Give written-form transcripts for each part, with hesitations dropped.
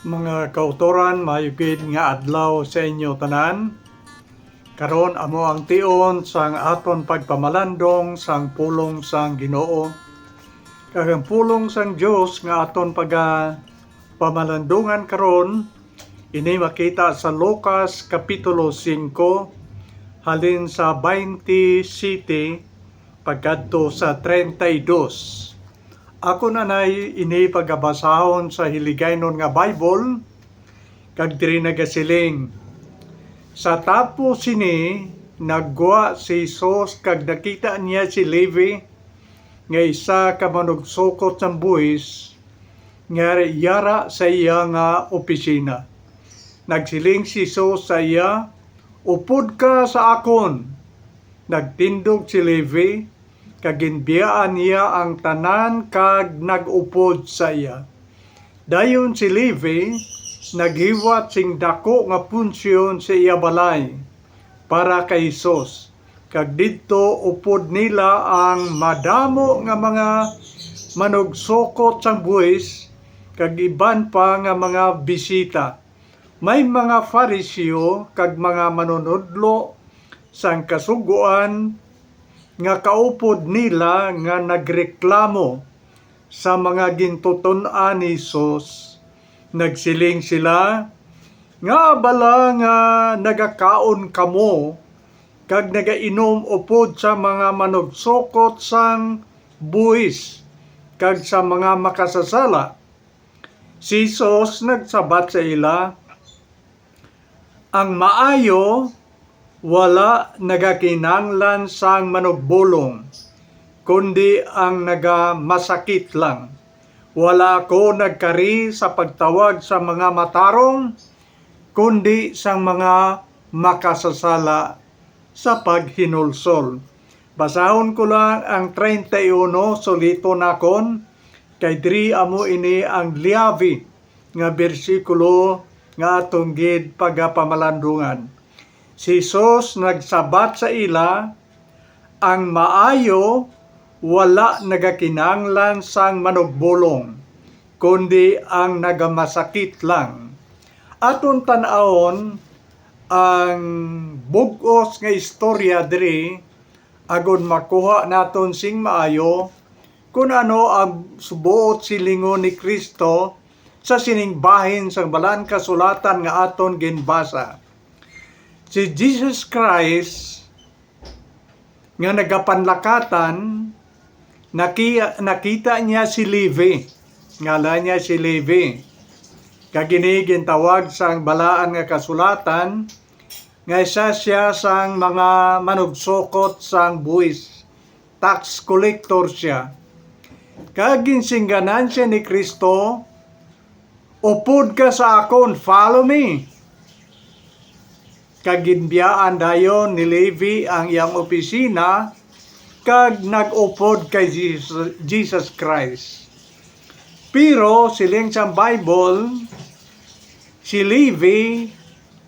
Mga kautoran, mayugid nga adlaw sa inyo tanan. Karon amo ang tion sang aton pagpamalandong sang pulong sang Ginoo. Kag ang pulong sang Dios nga aton pamalandungan karon ini makita sa Lucas kapitulo 5 halin sa 27 pagkadto sa 32. Ako nanay ini pagabasahon sa hiligaynon nga Bible kag diri nagasiling. Sa tapo sini nagwa si Jesus kag nakita niya si Levi nga isa ka manugsukot sang buhis nga yara sa iya nga opisina. Nagsiling si Jesus sa iya, "Upod ka sa akon." Nagtindog si Levi kag ginbiyaan niya ang tanan kag nagupod sa iya. Dayon si Levi naghiwat sing dako nga punsyon sa iya balay para kay Jesus. Kag didto upod nila ang madamo nga mga manugsukot sang buhis kag iban pa nga mga bisita. May mga Fariseo kag mga manunodlo sang kasugoan nga kaupod nila nga nagreklamo sa mga gintuton-an ni Jesus. Nagsiling sila, "Nga bala nga nagakaon kamo kag nagainom upod sa mga manugsukot sang buhis kag sa mga makasasala?" Si Jesus nagsabat sa ila, "Ang maayo wala nagakinanglan sang manugbolong, kundi ang nagamasakit lang. Wala ako nagkari sa pagtawag sa mga matarong, kundi sang mga makasasala sa paghinulsol." Basahon ko lang ang 31, sulito nakon, kay diri amo ini ang liabi nga bersikulo nga atong gid pagapamalandungan. Si Jesus nagsabat sa ila, "Ang maayo wala nagakinanglan sang manugbolong, kundi ang nagamasakit lang." Aton tan-awon ang bug-os nga istorya diri agon makuha naton sing maayo kung ano ang subuot silingon ni Kristo sa sining bahin sa balaan kasulatan nga aton ginbasa. Si Jesus Christ nga nagapanlakatan, nakita niya si Levi, ngala niya si Levi. Kag ini gintawag sang balaan nga kasulatan nga isa siya sang mga manugsukot sang buhis, tax collector siya. Kag ginsingganan siya ni Kristo, "Upod ka sa akon, follow me." Kag ginbiyaan dayon ni Levi ang iyang opisina kag nag-upod kay Jesus Christ. Pero siling sa Bible, si Levi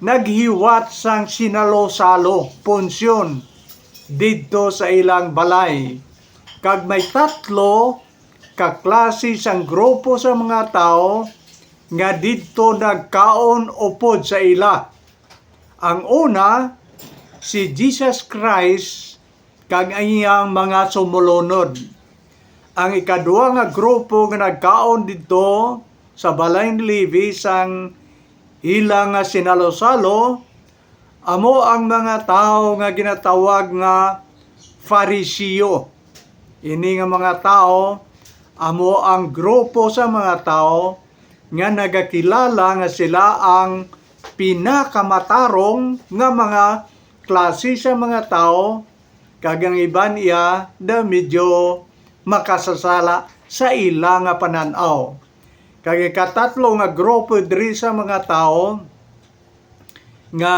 naghiwat sang sinalo-salo, punsyon didto sa ilang balay. Kag may 3 ka klase sang grupo sa mga tao nga didto nagkaon upod sa ila. Ang una, si Jesus Christ kag ang iyang mga sumulunod. Ang ikaduha nga grupo nga nagkaon didto sa balay ni Levi sang ilang nga sinalo-salo, amo ang mga tao nga ginatawag nga Fariseo. Ini nga mga tao, amo ang grupo sa mga tao nga nagakilala nga sila ang pinakamatarong nga mga klase sa mga tao, kag ang iban iya na medyo makasasala sa ila nga pananaw. Kag ikatatlo nga grupo diri sa mga tao nga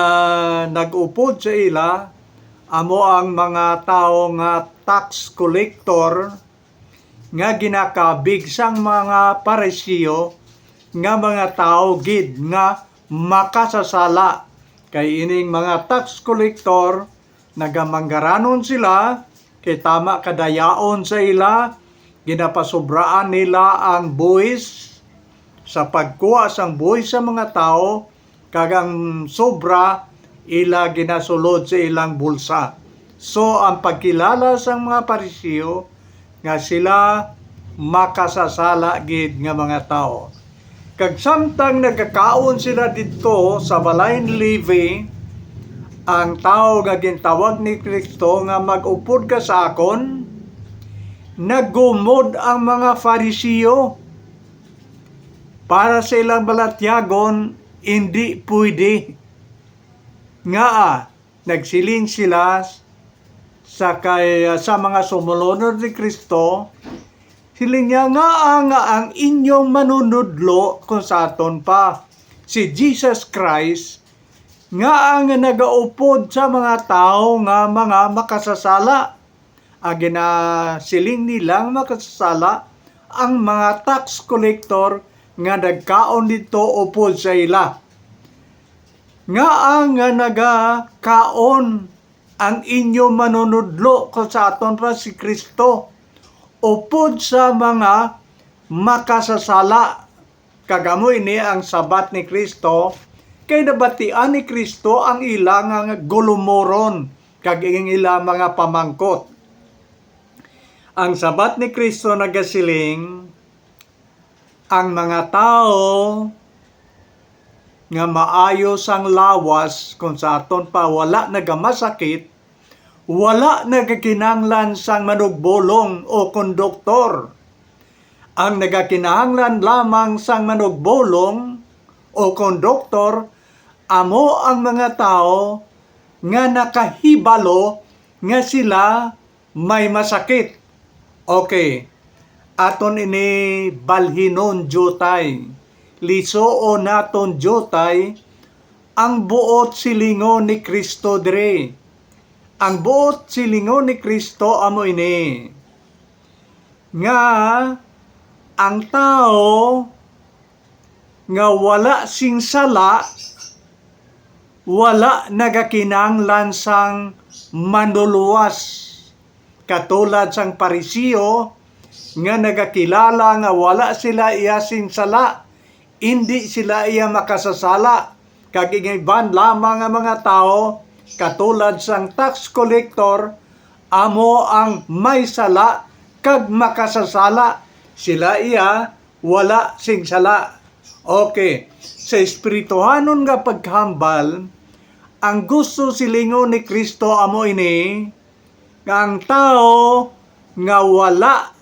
nag-upod sa ila, amo ang mga tao nga tax collector nga ginakabig sang mga Pariseo nga mga tao gid nga makasasala. Kay ining mga tax collector nagamanggaranon sila kay tama kadayaon sa ila, ginapasobraan nila ang buwis sa pagkuha sang buhay sa mga tao kag ang sobra ila ginasulod sa ilang bulsa. So ang pagkilala sang mga Parisiyo nga sila makasasala gid nga mga tao. Kag samtang nagkakaon sila didto sa balay ni Levi, ang tao nga gintawag ni Kristo nga mag-upod ka sa akon, naggumod ang mga Parisiyo para sa ilang balatyagon, hindi pwede. Nga nagsiling sila sa mga sumulunod ni Kristo, siling niya nga ang inyong manunudlo kung sa aton pa si Jesus Christ nga ang nagaupod sa mga tao nga mga makasasala. Siling nilang makasasala ang mga tax collector nga nagkaon dito upod sa ila. Nga ang nagakaon ang inyong manunudlo kung sa aton pa si Kristo upod sa mga makasasala. Kagamo ini ang sabat ni Kristo, kay nabatian ni Kristo ang ilang gulumoron kag ilang mga pamangkot. Ang sabat ni Kristo nagasiling, ang mga tao nga maayos ang lawas kung sa aton pa wala nagamasakit, wala nagakinahanglan sang manugbolong o konduktor. Ang nagakinahanglan lamang sang manugbolong o konduktor amo ang mga tao nga nakahibalo nga sila may masakit. Okay, aton ini balhinon jutay, lisoo naton jutay ang buot silingon ni Kristo dire. Ang buot silingon ni Kristo amo ini nga ang tao nga wala sing sala, wala nagakinahanglan sang manluluwas. Katulad sang Parisiyo nga nagakilala nga wala sila iya sing sala, hindi sila iya makasasala. Kag iban lamang nga mga tao katulad sang tax collector amo ang may sala kag makasasala, sila iya wala sing sala. Okay, sa espirituhanon nga paghambal, ang gusto silingon ni Kristo amo ini nga ang tao nga wala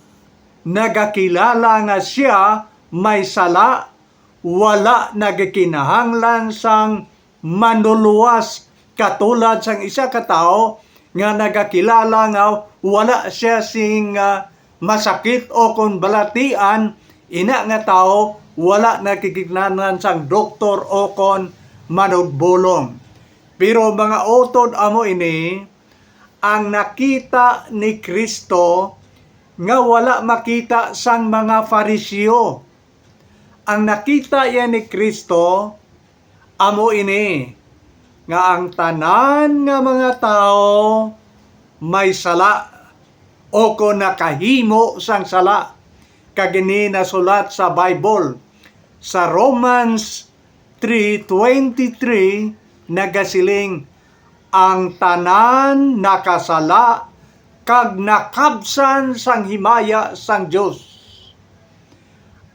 nagakilala nga siya may sala, wala nagakinahanglan sang manluluwas katulad sang isa ka tao nga nagakilala nga wala siya sing masakit o kung balatian, ina nga tao wala nakikinahanglan sang doktor o kon manugbolong. Pero mga utod amo ini ang nakita ni Kristo nga wala makita sang mga Parisiyo. Ang nakita yan ni Kristo amo ini nga ang tanan nga mga tao may sala o kung nakahimo sang sala. Kagini nasulat sa Bible sa Romans 3:23 nagasiling, ang tanan nakasala kag nakabsan sang himaya sang Dios.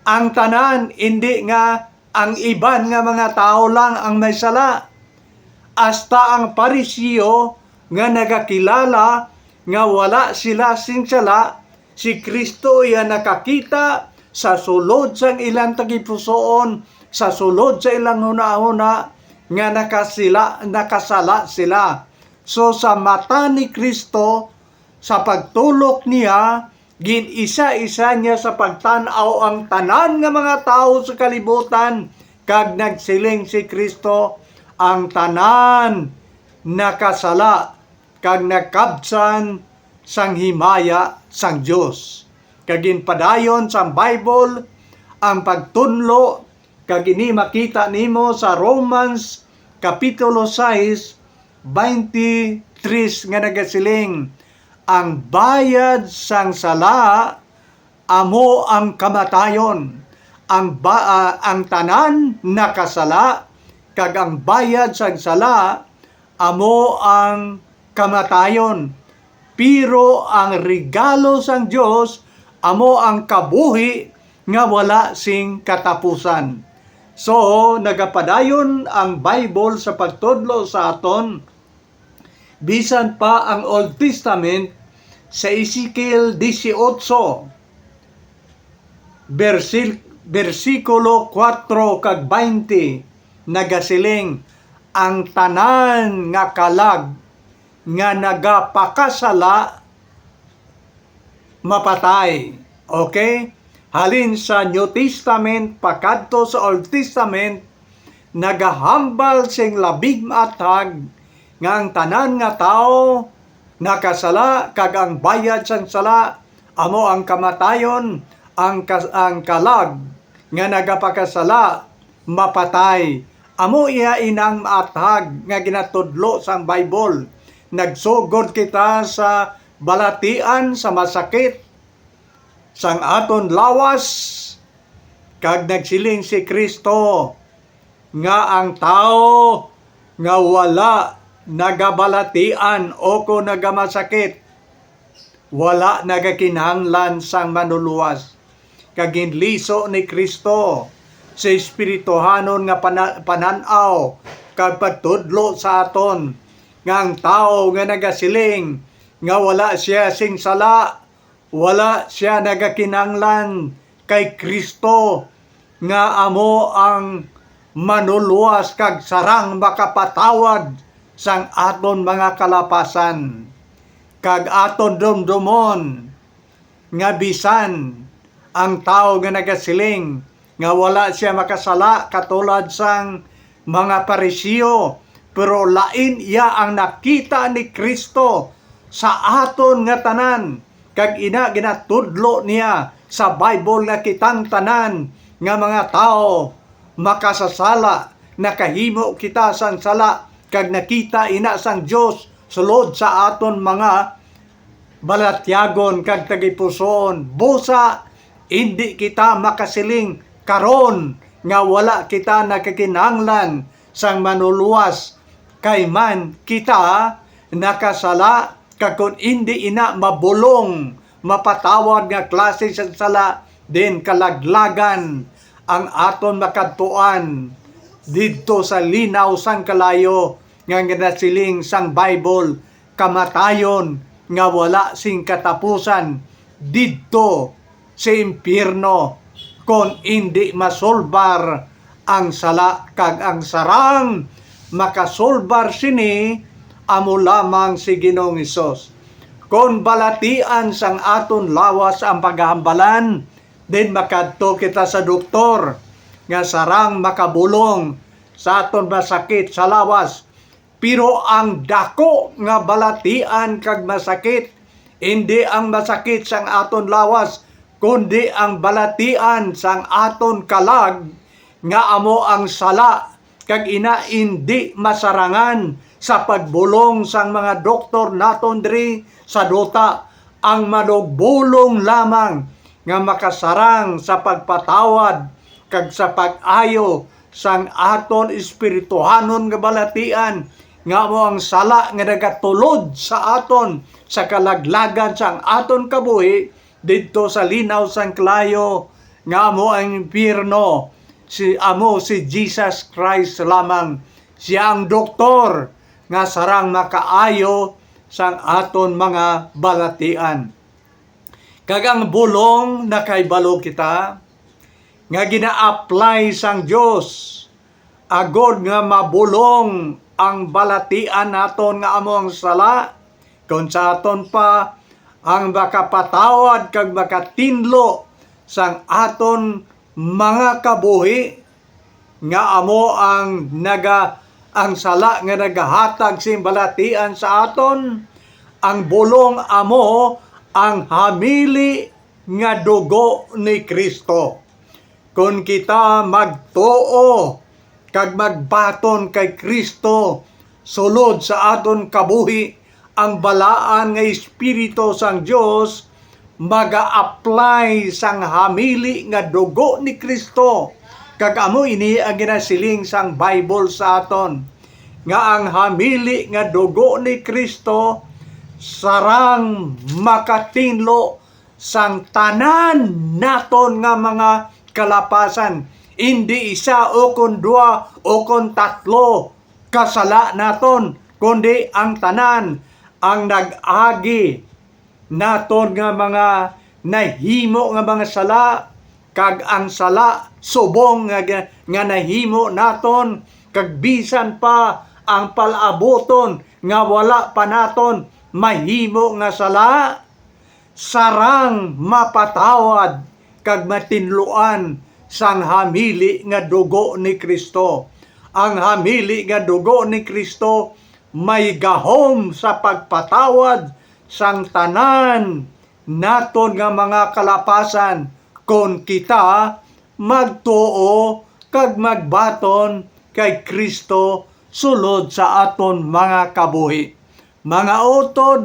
Ang tanan, hindi nga ang iban nga mga tao lang ang may sala. Hasta ang Parisiyo nga nagakilala nga wala sila sing sala, si Kristo iya nakakita sa sulod sang ilang tagipusoon, sa sulod sa ilang huna-huna nga nakasala sila. So sa mata ni Kristo, sa pagtulok niya, gin-isa-isa niya sa pagtanaw ang tanan nga mga tao sa kalibutan, kag nagsiling si Kristo, ang tanan nakasala kag nakabsan sang himaya sang Dios. Kag ginpadayon sa Bible ang pagtunlo, kag ini makita nimo sa Romans kapitulo 6:23 nga nagasiling, ang bayad sang sala amo ang kamatayon. ang tanan nakasala, kag ang bayad sa sala amo ang kamatayon. Pero ang regalo sang Dios amo ang kabuhi nga wala sing katapusan. So nagapadayon ang Bible sa pagtudlo sa aton, bisan pa ang Old Testament sa Ezekiel 18 versikulo 4 kag 20 nagasiling, ang tanan nga kalag nga nagapakasala mapatay. Okay? Halin sa New Testament pakadto sa Old Testament, nagahambal sing labing matag nga ang tanan nga tao nakasala, kag ang bayad sang sala amo ang kamatayon, ang kalag nga nagapakasala mapatay. Amo iya inang matag nga ginatudlo sang Bible. Nagsugod kita sa balatian sa masakit sang aton lawas, kag nagsiling si Kristo nga ang tao nga wala nagabalatian o ko nagamasakit, wala nagakinahanglan sang manuluwas. Kag ginliso ni Kristo sa espirituhanon nga pananaw kag pagtudlo sa aton nga ang tao nga nagasiling nga wala siya sing sala, wala siya nagakinahanglan kay Kristo nga amo ang manuluwas kag sarang makapatawad sang aton mga kalapasan, kag aton dumdumon nga bisan ang tao nga nagasiling nga wala siya makasala katulad sang mga Parisiyo, pero lain iya ang nakita ni Kristo sa aton nga tanan, kag ina ginatudlo niya sa Bible nga kitang tanan nga mga tao makasasala, nakahimo kita sang sala, kag nakita ina sang Dios sulod sa aton mga balatyagon kag tagipusoon. Busa hindi kita makasiling karon nga wala kita nakakinahanglan sang manuluwas, kay man kita nakasala, kag kun hindi ina mabulong mapatawad nga klase sa sala, din kalaglagan ang aton makadtuan didto sa linaw sang kalayo nga ginasiling sang Bible, kamatayon nga wala sing katapusan didto sa impyerno kon hindi masolbar ang sala, kag ang sarang makasolbar sini amo lamang si Ginoong Hesus. Kon balatian sang aton lawas ang paghahambalan, din makadto kita sa doktor nga sarang makabulong sa aton masakit sa lawas. Pero ang dako nga balatian kag masakit, hindi ang masakit sang aton lawas, kundi ang balatian sang aton kalag nga amo ang sala, kag ina hindi masarangan sa pagbulong sang mga doktor naton diri sa duta. Ang manugbulong lamang nga makasarang sa pagpatawad kag sa pag-ayo sang aton espirituhanon nga balatian nga amo ang sala nga nagatulod sa aton sa kalaglagan sang aton kabuhi didto sa linaw sang klayo nga amo ang impyerno. Si Jesus Christ lamang, siya ang doktor nga sarang makaayo sang aton mga balatian. Kag ang bulong na kaibalo kita nga gina-apply sang Dios agod nga mabulong ang balatian naton nga amo ang sala, kun sa aton pa ang makapatawad kag makatinlo sang aton mga kabuhi nga amo ang sala nga nagahatag sing balatian sa aton. Ang bulong amo ang hamili nga dugo ni Kristo. Kung kita magtuo kag magbaton kay Kristo sulod sa aton kabuhi, ang balaan nga espiritu sang Dios maga-apply sang hamili nga dugo ni Kristo. Kag amo ini ang ginasiling sang Bible sa aton, nga ang hamili nga dugo ni Kristo sarang makatinlo sang tanan naton nga mga kalapasan. Hindi isa o kun dua o kun tatlo kasala naton, kundi ang tanan ang nag-agi naton nga mga nahimo nga mga sala, kag ang sala subong nga nahimo naton, kag bisan pa ang palaboton nga wala pa naton mahimo nga sala, sarang mapatawad kag matinluan sang hamili nga dugo ni Kristo. Ang hamili nga dugo ni Kristo may gahom sa pagpatawad sang tanan naton nga mga kalapasan, kon kita magtuo kag magbaton kay Kristo sulod sa aton mga kabuhi. Mga utod,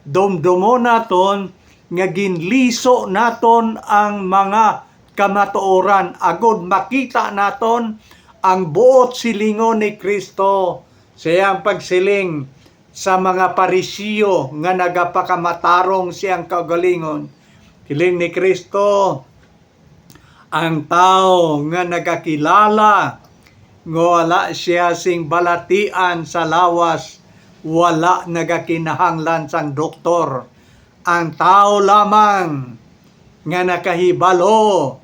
dumdumo naton nga ginliso naton ang mga kamatuoran agud makita naton ang buot silingon ni Kristo sa iyang pagsiling sa mga Parisiyo nga nagapakamatarong siyang kagalingon. Hiling ni Kristo, ang tao nga nagakilala nga wala siya sing balatian sa lawas, wala nagakinahanglan sang doktor. Ang tao lamang nga nakahibalo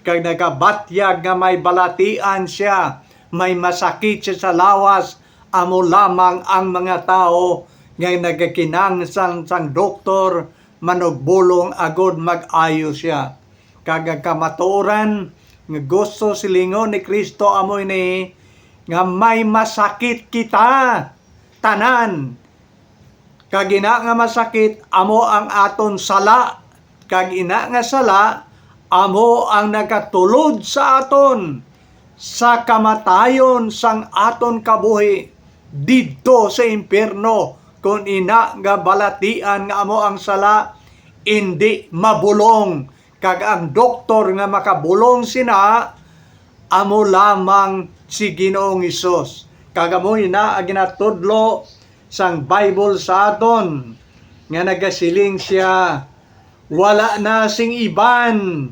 kag nagabatyag nga may balatian siya, may masakit siya sa lawas, amo lamang ang mga tao nga nagakinahanglan sang doktor manugbulong agud mag-ayo siya. Kag kamatuoran nga gusto silingon ni Kristo amo ini nga may masakit kita tanan. Kag ina nga masakit amo ang aton sala, kag ina nga sala amo ang nagatulod sa aton sa kamatayon sang aton kabuhi didto sa impierno. Kung ina nga balatian nga amo ang sala, hindi mabulong, kag ang doktor nga makabulong sina amo lamang si Ginoong Hesus. Kag amo ina ang ginatudlo sang Bible sa aton nga nagasiling siya, wala na sing iban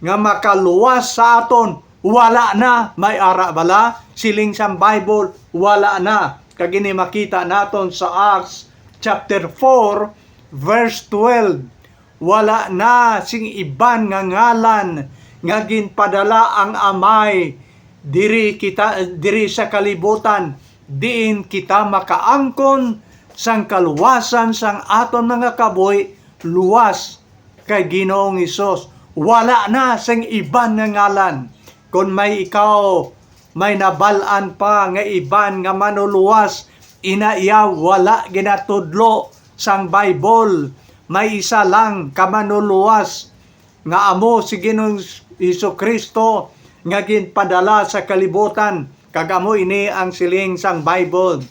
nga makaluwas sa aton, wala na, may ara bala siling sang Bible, wala na. Kag ini makita naton sa Acts chapter 4 verse 12, wala na sing iban nga ngalan nga ginpadala ang Amay diri sa kalibutan, diin kita makaangkon sang kaluwasan sang aton mga kaboy, luwas kay Ginoong Hesus. Wala na sang iban nga ngalan. Kung may ikaw may nabalaan pa nga iban nga manuluwas, inaiya wala ginatudlo sang Bible. May isa lang ka manuluwas nga amo si Ginoong Hesukristo nga ginpadala sa kalibutan. Kag amo ini ang siling sang Bible.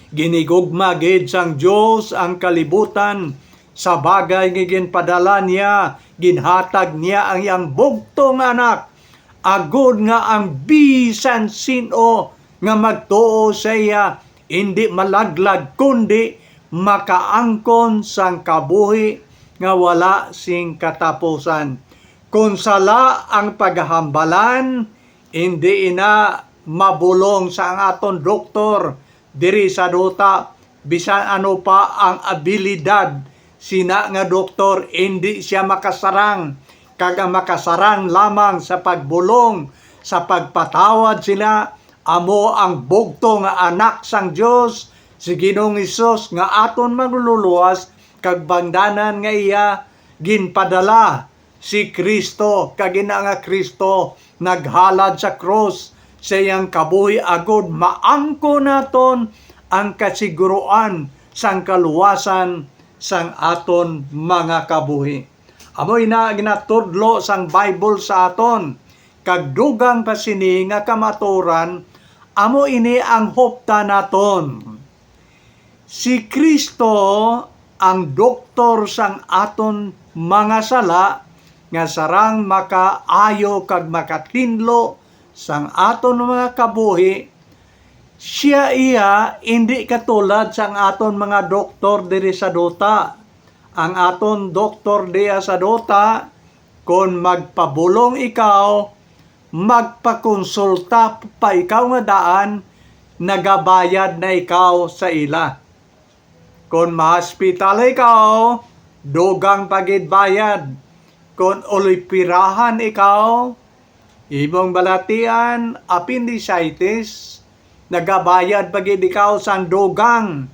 Ginigugma gid sang Dios ang kalibutan sa bagay nga ginpadala niya, ginhatag niya ang iyang bugtong anak, agud nga ang bisan sino nga magtuo sa iya hindi malaglag, kundi makaangkon sang kabuhi nga wala sing katapusan. Kung sala ang paghambalan, hindi ina mabulong sa ang aton doktor diri sa duta, bisan ano pa ang abilidad sina nga doktor, hindi siya makasarang. Kag ang makasarang lamang sa pagbulong, sa pagpatawad sila, amo ang bugto nga anak sang Dios, si Ginoong Hesus nga aton magluluwas, kag bangdanan nga iya ginpadala si Kristo, kag ina nga Kristo naghalad sa cross sa iyang kabuhi agud maangko naton ang kasiguruan sang kaluwasan sang aton mga kabuhi. Amoy na ginatudlo sang Bible sa aton, kag dugang pa sini nga kamaturan, amo ini ang hopta naton. Si Kristo ang doktor sang aton mga sala nga sarang makaayo kag makatinlo sang aton mga kabuhi. Siya iya hindi katulad sang aton mga doktor diri sa duta. Ang aton doktor diya sa duta, kung magpabulong ikaw, magpakonsulta pa ikaw nga daan, nagabayad na ikaw sa ila. Kung ma-hospital ikaw, dugang pagid bayad. Kung ulipirahan ikaw, ibong balatian, appendicitis, nagabayad pagid ikaw sang dugang.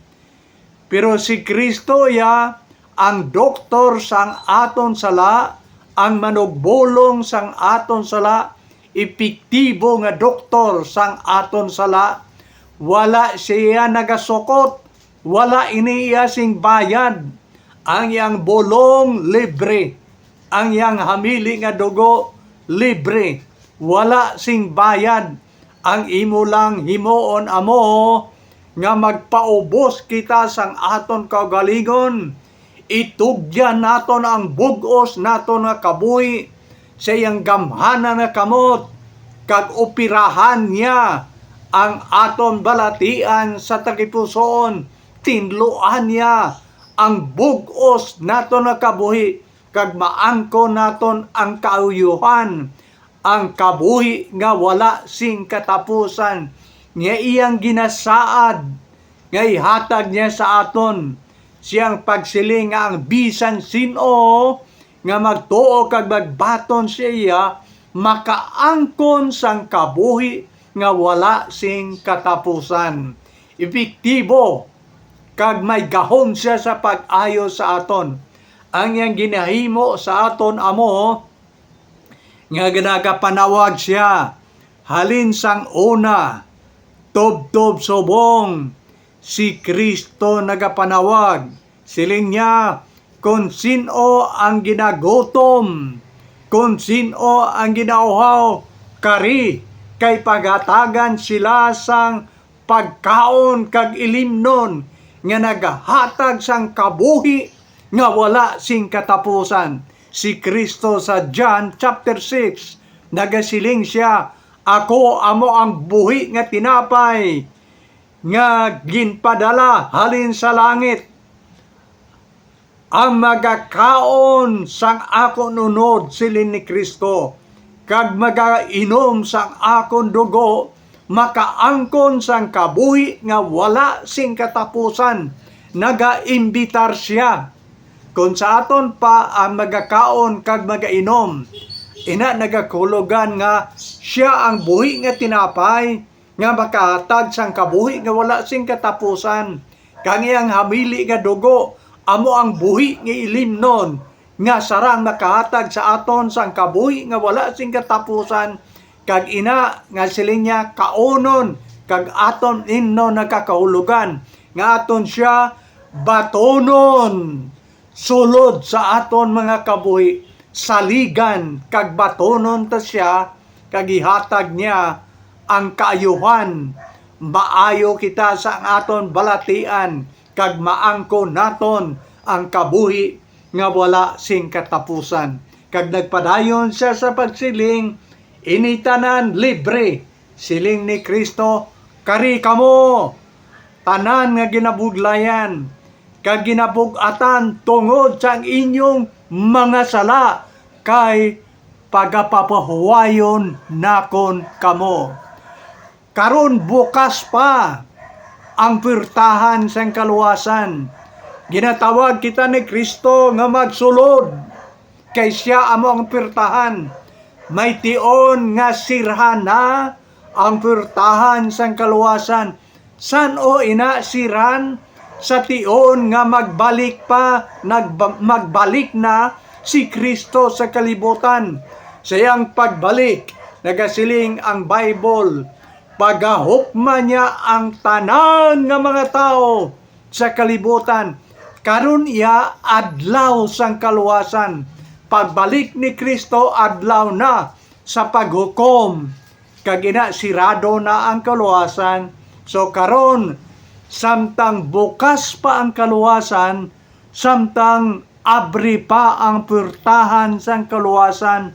Pero si Kristo ya ang doktor sang aton sala, ang manugbulong sang aton sala, epektibo nga doktor sang aton sala. Wala siya nagasukot, wala iniya sing bayad. Ang iyang bulong libre, ang iyang hamili nga dugo libre, wala sing bayad. Ang imo lang himuon amo nga magpaubos kita sang aton kaugalingon, itugyan naton ang bugos naton nga kabuhi sa iyang gamhanan nga kamot, kag operahan niya ang aton balatian sa tagipusoon, tinluan niya ang bugos naton nga kabuhi, kag maangko naton ang kauyuhan, ang kabuhi nga wala sing katapusan, nga iyang ginasaad, nga ihatag niya sa aton. Siyang pagsiling nga ang bisan sino nga magtuo kag magbaton siya, makaangkon sang kabuhi nga wala sing katapusan. Epektibo kag may gahom siya sa pag-ayo sa aton. Ang iyang ginahimo sa aton amo, nga ginagapanawag siya, halin sang una, tubtob subong, si Kristo nagapanawag. Siling niya, kung sino ang ginagutom, kung sino ang ginauhaw, kari, kay pagatagan sila sang pagkaon kag ilimnon, nga nagahatag sang kabuhi, nga wala sing katapusan. Si Kristo sa John chapter 6, nagasiling siya, ako amo ang buhi nga tinapay, nga ginpadala halin sa langit. Ang magakaon sang akon unod, silin ni Kristo, kag magainom sang akon dugo, makaangkon sang kabuhi nga wala sing katapusan. Nagaimbitar siya. Kung sa aton pa ang magakaon kag magainom, ina nagakulugan nga siya ang buhi nga tinapay, nga makahatag sang kabuhi nga wala sing katapusan. Kang iyang hamili nga dugo, amo ang buhi nga ilimnon, nga sarang makahatag sa aton sang kabuhi nga wala sing katapusan. Kag ina nga siling niya kaonon, kag aton inno nagkakahulugan, nga aton siya batonon, sulod sa aton mga kabuhi, saligan kag batonon ta siya, kag ihatag niya ang kaayuhan. Maayo kita sa aton balatian, kag maangko naton ang kabuhi nga wala sing katapusan. Kag nagpadayon siya sa pagsiling, initanan libre. Siling ni Kristo, kari kamo, tanan nga ginabuglayan, kag ginabugatan tungod sa inyong mga sala, kay pagapapahuwayon nakon kamo. Karon bukas pa ang pirtahan sang kaluwasan. Ginatawag kita ni Kristo nga magsulod, kay siya amo ang pirtahan. May tion nga sirhan na ang pirtahan sang kaluwasan. San o ina siran? Sa tion nga magbalik na si Kristo sa kalibutan. Sa iyang pagbalik, nagasiling ang Bible, pagahukma niya ang tanan nga mga tao sa kalibutan. Karon iya adlaw sang kaluwasan. Pagbalik ni Kristo, adlaw na sa paghukom. Kagina sirado na ang kaluwasan. So karon, samtang bukas pa ang kaluwasan, samtang abri pa ang purtahan sang kaluwasan,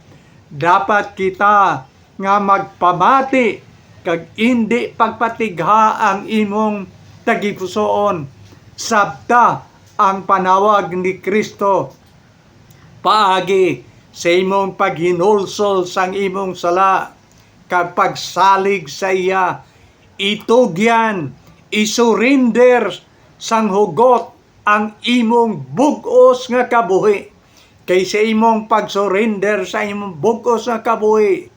dapat kita nga magpamati kag hindi pagpatigha ang imong tagipusoon. Sabta ang panawag ni Kristo paagi sa imong paghinulsol sang imong sala kag pagsalig sa iya. Itugyan, isurrender sang hugot ang imong bug-os nga kabuhi. Kay sa imong pagsurrender sa imong bug-os nga kabuhi,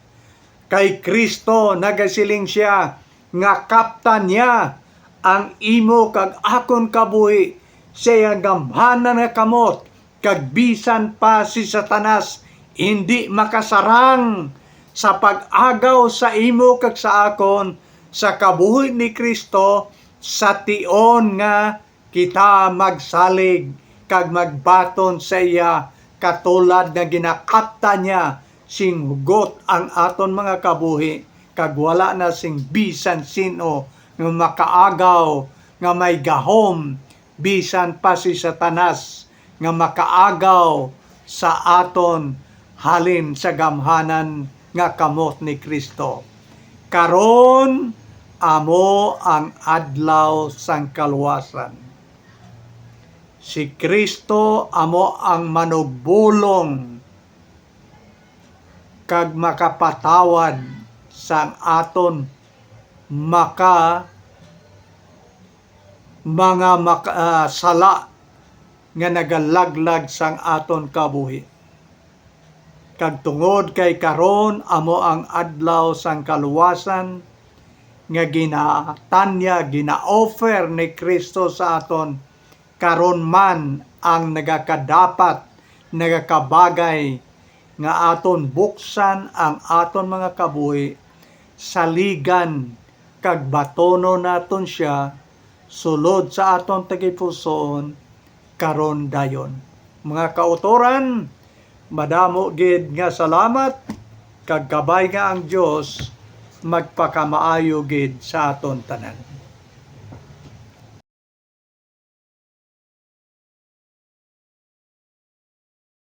kay Kristo nagasiling siya nga kaptan niya ang imo kag akon kabuhi sa iyang gamhanan nga kamot, kag bisan pa si Satanas hindi makasarang sa pag-agaw sa imo kag sa akon sa kabuhi ni Kristo, sa tion nga kita magsalig kag magbaton sa iya katulad nga ginakapta niya sing hugot ang aton mga kabuhi, kag wala na sing bisan sino nga makaagaw nga may gahom, bisan pa si Satanas nga makaagaw sa aton halin sa gamhanan nga kamot ni Kristo. Karon amo ang adlaw sang kaluwasan. Si Kristo amo ang manugbulong kag makapatawad sang aton sala nga nagalaglag sang aton kabuhi. Kag tungod kay karon amo ang adlaw sang kaluwasan nga ginatanya, gina-offer ni Kristo sa aton, karon man ang nagakadapat, nagakabagay nga aton buksan ang aton mga kabuhi, saligan kag batono naton siya sulod sa aton tagipusoon karon dayon. Mga kautoran, madamo gid nga salamat kag kabay nga ang Dios magpakamaayo gid sa aton tanan.